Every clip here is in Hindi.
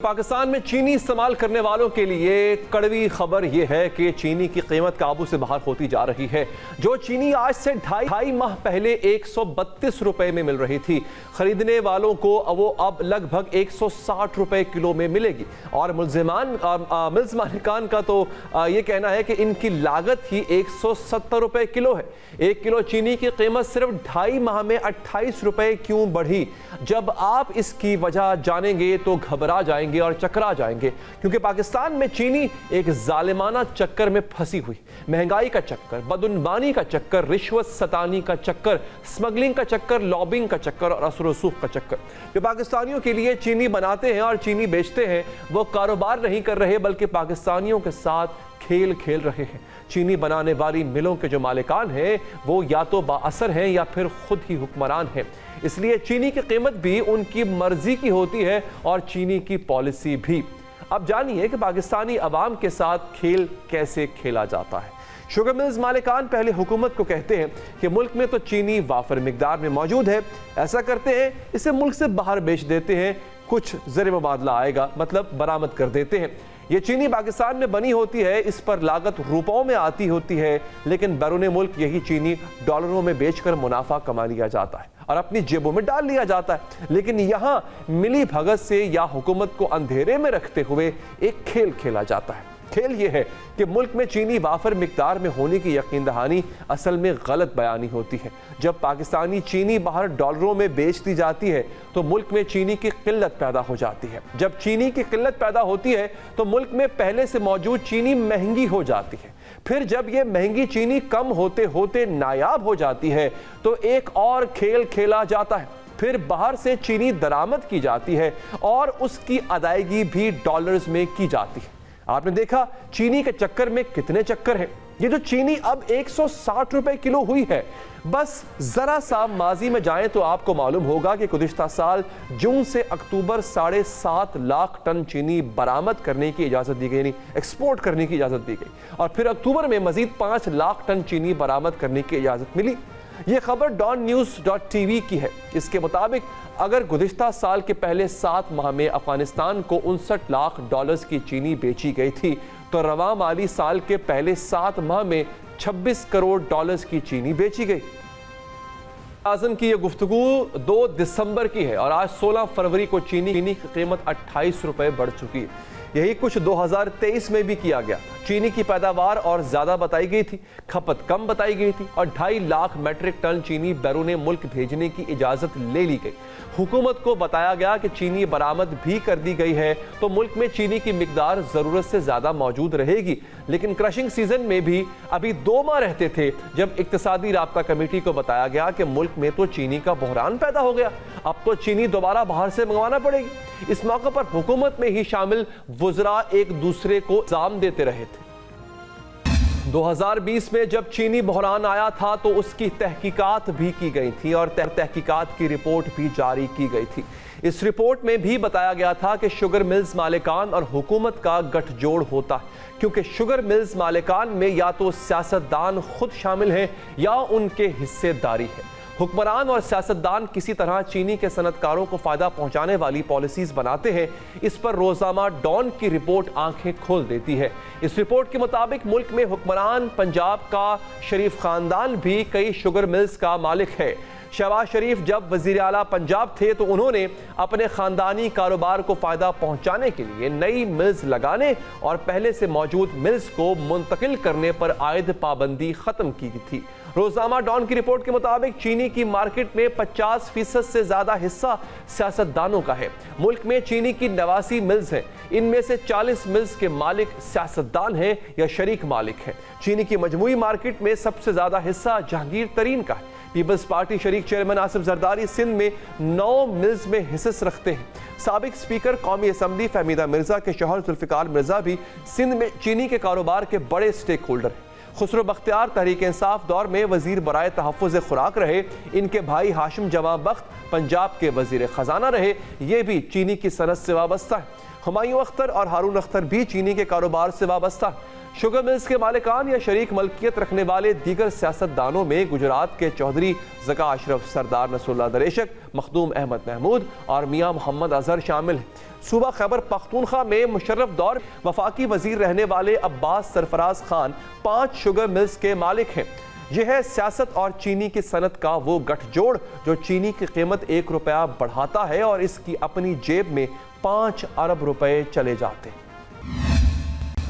पाकिस्तान में चीनी इस्तेमाल करने वालों के लिए कड़वी खबर यह है कि चीनी की कीमत काबू से बाहर होती जा रही है। जो चीनी आज से ढाई माह पहले 132 रुपए में मिल रही थी, खरीदने वालों को वो अब लगभग 160 रुपए किलो में मिलेगी। और मिल्स मालिकान का तो ये कहना है कि इनकी लागत ही 170 रुपए किलो है। 1 किलो चीनी की कीमत सिर्फ 2.5 माह में 28 रुपए क्यों बढ़ी? जब आप इसकी वजह जानेंगे तो घबरा जाएंगे और चकरा जाएंगे, क्योंकि पाकिस्तान में चीनी एक जालिमाना चक्कर में फंसी हुई। महंगाई का चक्कर, बदउनवानी का चक्कर, रिश्वत सतानी का चक्कर, स्मगलिंग का चक्कर, लॉबिंग का चक्कर और असर रसूख का चक्कर। जो पाकिस्तानियों के लिए चीनी बनाते हैं और चीनी बेचते हैं, वो कारोबार नहीं कर रहे बल्कि पाकिस्तानियों के साथ खेल खेल रहे हैं। चीनी बनाने वाली मिलों के जो मालिकान हैं वो या तो बाअसर हैं या फिर खुद ही हुक्मरान हैं। इसलिए चीनी की कीमत भी उनकी मर्जी की होती है और चीनी की पॉलिसी भी। अब जानिए कि पाकिस्तानी अवाम के साथ खेल कैसे खेला जाता है। शुगर मिल्स मालिकान पहले हुकूमत को कहते हैं कि मुल्क में तो चीनी वाफर मिकदार में मौजूद है, ऐसा करते हैं इसे मुल्क से बाहर बेच देते हैं, कुछ ज़र मुबादला आएगा, मतलब बरामद कर देते हैं। ये चीनी पाकिस्तान में बनी होती है, इस पर लागत रुपयों में आती होती है, लेकिन बैरून मुल्क यही चीनी डॉलरों में बेचकर मुनाफा कमा लिया जाता है और अपनी जेबों में डाल लिया जाता है। लेकिन यहाँ मिली भगत से या हुकूमत को अंधेरे में रखते हुए एक खेल खेला जाता है। खेल ये है कि मुल्क में चीनी वाफर मिकदार में होने की यकीन दहानी असल में गलत बयानी होती है। जब पाकिस्तानी चीनी बाहर डॉलरों में बेच दी जाती है तो मुल्क में चीनी की किल्लत पैदा हो जाती है। जब चीनी की किल्लत पैदा होती है तो मुल्क में पहले से मौजूद चीनी महंगी हो जाती है। फिर जब ये महंगी चीनी कम होते होते नायाब हो जाती है तो एक और खेल खेला जाता है। फिर बाहर से चीनी दरामद की जाती है और उसकी अदायगी भी डॉलर्स में की जाती है। आपने देखा चीनी के चक्कर में कितने चक्कर हैं। ये जो चीनी अब 160 रुपए किलो हुई है, बस जरा सा माजी में जाएं तो आपको मालूम होगा कि गुज़िश्ता साल जून से अक्टूबर 7.5 लाख टन चीनी बरामद करने की इजाजत दी गई, यानी एक्सपोर्ट करने की इजाजत दी गई, और फिर अक्टूबर में मजीद 5 लाख टन चीनी बरामद करने की इजाजत मिली। ये खबर DonNews.tv की है। इसके मुताबिक अगर गुज़िश्ता साल के पहले 7 माह में अफगानिस्तान को 59 लाख डॉलर्स की चीनी बेची गई थी, तो रवां माली साल के पहले 7 माह में 26 करोड़ डॉलर्स की चीनी बेची गई। आज़म की यह गुफ्तगू 2 दिसंबर की है और आज 16 फरवरी को चीनी की कीमत 28 रुपए बढ़ चुकी है। यही कुछ 2023 में भी किया गया। चीनी की पैदावार और ज्यादा बताई गई थी, खपत कम बताई गई थी और 2.5 लाख मैट्रिक टन चीनी बैरून मुल्क भेजने की इजाजत ले ली गई। हुकूमत को बताया गया कि चीनी बरामद भी कर दी गई है तो मुल्क में चीनी की मिकदार जरूरत से ज्यादा मौजूद रहेगी। लेकिन क्रशिंग सीजन में भी अभी 2 माह रहते थे जब इक्तिसादी राब्ता कमेटी को बताया गया कि मुल्क में तो चीनी का बहरान पैदा हो गया, अब तो चीनी दोबारा बाहर से मंगवाना पड़ेगी। इस मौके पर हुकूमत में ही शामिल वुज़रा एक दूसरे को इल्जाम देते रहे थे। 2020 में जब चीनी बहरान आया था तो उसकी तहकीकात भी की गई थी और तहकीकात की रिपोर्ट भी जारी की गई थी। इस रिपोर्ट में भी बताया गया था कि शुगर मिल्स मालिकान और हुकूमत का गठजोड़ होता है, क्योंकि शुगर मिल्स मालिकान में या तो सियासतदान खुद शामिल हैं या उनके हिस्सेदारी है। हुक्मरान और सियासतदान किसी तरह चीनी के सनतकारों को फायदा पहुंचाने वाली पॉलिसीज बनाते हैं। इस पर रोजाना डॉन की रिपोर्ट आंखें खोल देती है। इस रिपोर्ट के मुताबिक मुल्क में हुक्मरान पंजाब का शरीफ खानदान भी कई शुगर मिल्स का मालिक है। शहबाज शरीफ जब वजीर आला पंजाब थे तो उन्होंने अपने खानदानी कारोबार को फायदा पहुंचाने के लिए नई मिल्स लगाने और पहले से मौजूद मिल्स को मुंतकिल करने पर आयद पाबंदी खत्म की थी। रोज़नामा डॉन की रिपोर्ट के मुताबिक चीनी की मार्केट में 50% से ज्यादा हिस्सा सियासतदानों का है। मुल्क में चीनी की 89 मिल्स हैं, इनमें से 40 मिल्स के मालिक सियासतदान हैं या शरीक मालिक हैं। चीनी की मजमूई मार्केट में सबसे ज्यादा हिस्सा जहांगीर तरीन का है। पीपल्स पार्टी शरीक चेयरमैन आसिफ जरदारी सिंध में 9 मिल्स में हिस्सेस रखते हैं। साबिक स्पीकर कौमी असम्बली फहमीदा मिर्जा के शौहर जुल्फिकार मिर्जा भी सिंध में चीनी के कारोबार के बड़े स्टेक होल्डर हैं। खुसरो बख्तियार तहरीक इंसाफ दौर में वजीर बराए तहफ़्फ़ुज़ खुराक रहे। इनके भाई हाशिम जमा बख्त पंजाब के वजीर खजाना रहे, ये भी चीनी की सनत से वाबस्ता है। हुमायूं अख्तर और हारून अख्तर भी चीनी के कारोबार से वाबस्ता है। शुगर मिल्स के मालिकान या शरीक मलकियत रखने वाले दीगर सियासतदानों में गुजरात के चौधरी ज़का अशरफ, सरदार नसरुल्लाह दरेशक, मखदूम अहमद महमूद और मियाँ मोहम्मद अजहर शामिल हैं। सूबा खैबर पख्तूनख्वा में मुशर्रफ दौर वफाकी वजीर रहने वाले अब्बास सरफराज खान 5 शुगर मिल्स के मालिक हैं। यह है सियासत और चीनी की सनत का वो गठजोड़ जो चीनी की कीमत 1 रुपया बढ़ाता है और इसकी अपनी जेब में 5 अरब रुपए चले जाते हैं।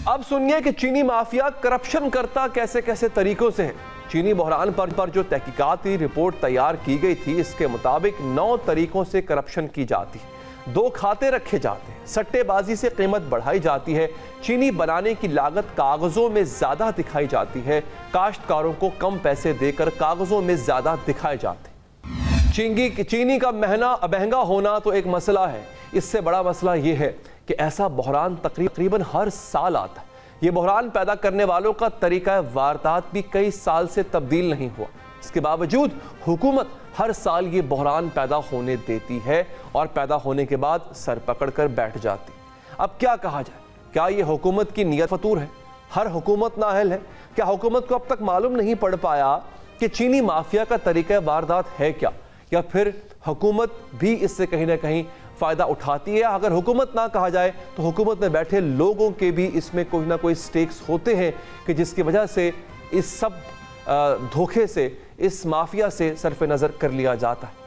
अब सुनिए कि चीनी माफिया करप्शन करता कैसे कैसे तरीकों से है। चीनी बहरान पर जो तहकीकाती रिपोर्ट तैयार की गई थी, इसके मुताबिक 9 तरीकों से करप्शन की जाती है। 2 खाते रखे जाते हैं, सट्टेबाजी से कीमत बढ़ाई जाती है, चीनी बनाने की लागत कागजों में ज्यादा दिखाई जाती है, काश्तकारों को कम पैसे देकर कागजों में ज्यादा दिखाए जाते हैं। चीनी का महंगा होना तो एक मसला है, इससे बड़ा मसला यह है कि ऐसा बहरान तकरीबन हर साल आता है। ये बहरान पैदा करने वालों का तरीका वारदात भी कई साल से तब्दील नहीं हुआ। इसके बावजूद हुकूमत हर साल ये बहरान पैदा होने देती है और पैदा होने के बाद सर पकड़कर बैठ जाती। अब क्या कहा जाए, क्या ये हुकूमत की नीयत फतूर है? हर हुकूमत नाअहल है? क्या हुकूमत को अब तक मालूम नहीं पड़ पाया कि चीनी माफिया का तरीका वारदात है क्या, या फिर हुकूमत भी इससे कहीं ना कहीं फ़ायदा उठाती है? अगर हुकूमत ना कहा जाए तो हुकूमत में बैठे लोगों के भी इसमें कोई ना कोई स्टेक्स होते हैं कि जिसकी वजह से इस सब धोखे से, इस माफिया से सरफ नज़र कर लिया जाता है।